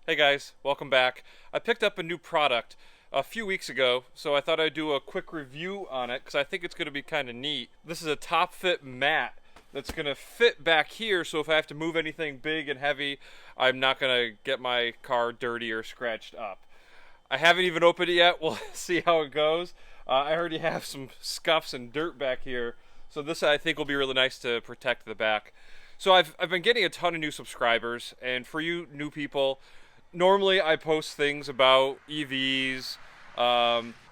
Hey guys, welcome back. I picked up a new product a few weeks ago, so I thought I'd do a quick review on it because I think it's going to be kind of neat. This is a Topfit mat that's going to fit back here, so if I have to move anything big and heavy, I'm not going to get my car dirty or scratched up. I haven't even opened it yet. We'll see how it goes. I already have some scuffs and dirt back here, so this I think will be really nice to protect the back. So I've been getting a ton of new subscribers, and for you new people, normally I post things about EVs,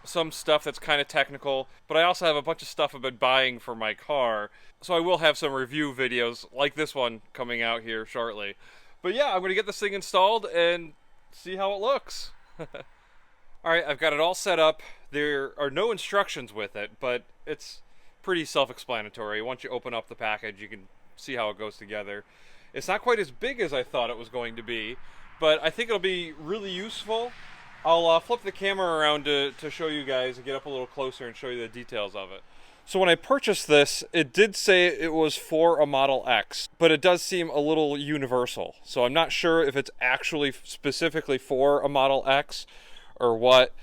some stuff that's kind of technical, but I also have a bunch of stuff I've been buying for my car. So I will have some review videos like this one coming out here shortly. But yeah, I'm going to get this thing installed and see how it looks. Alright, I've got it all set up. There are no instructions with it, but it's pretty self-explanatory. Once you open up the package, you can see how it goes together. It's not quite as big as I thought it was going to be, but I think it'll be really useful. I'll flip the camera around to show you guys and get up a little closer and show you the details of it. So when I purchased this, it did say it was for a Model X, but it does seem a little universal. So I'm not sure if it's actually specifically for a Model X or what,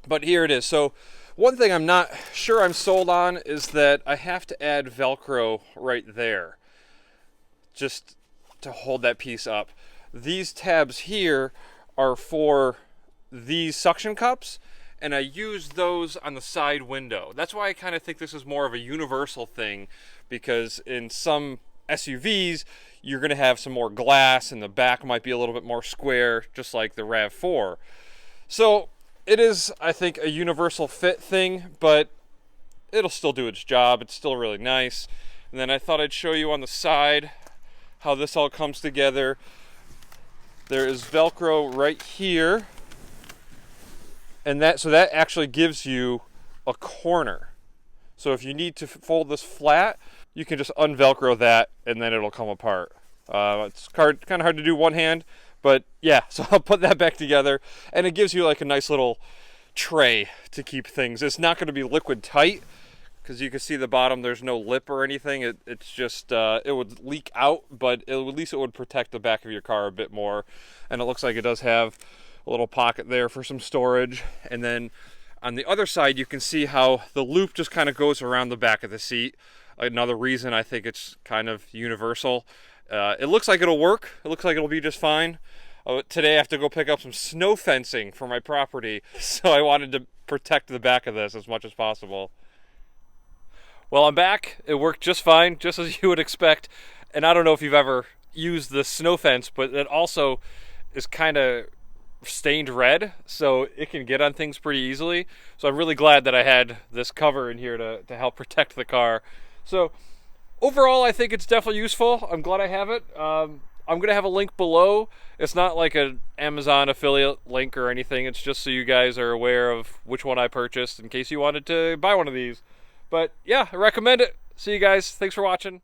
but here it is. So one thing I'm not sure I'm sold on is that I have to add Velcro right there, just to hold that piece up. These tabs here are for these suction cups, and I use those on the side window. That's why I kind of think this is more of a universal thing, because in some SUVs, you're going to have some more glass, and the back might be a little bit more square, just like the RAV4. So it is, I think, a universal fit thing, but it'll still do its job. It's still really nice. And then I thought I'd show you on the side how this all comes together. There is Velcro right here, and that actually gives you a corner. So if you need to fold this flat, you can just unvelcro that, and then it'll come apart. It's kind of hard to do one hand, but yeah. So I'll put that back together, and it gives you like a nice little tray to keep things. It's not going to be liquid tight, because you can see the bottom, there's no lip or anything. It's just, it would leak out, but at least it would protect the back of your car a bit more. And it looks like it does have a little pocket there for some storage. And then on the other side, you can see how the loop just kind of goes around the back of the seat. Another reason I think it's kind of universal. It looks like it'll work. It looks like it'll be just fine. Today I have to go pick up some snow fencing for my property, so I wanted to protect the back of this as much as possible. Well, I'm back. It worked just fine, just as you would expect. And I don't know if you've ever used the snow fence, but it also is kind of stained red, so it can get on things pretty easily. So I'm really glad that I had this cover in here to help protect the car. So overall, I think it's definitely useful. I'm glad I have it. I'm going to have a link below. It's not like an Amazon affiliate link or anything. It's just so you guys are aware of which one I purchased in case you wanted to buy one of these. But yeah, I recommend it. See you guys. Thanks for watching.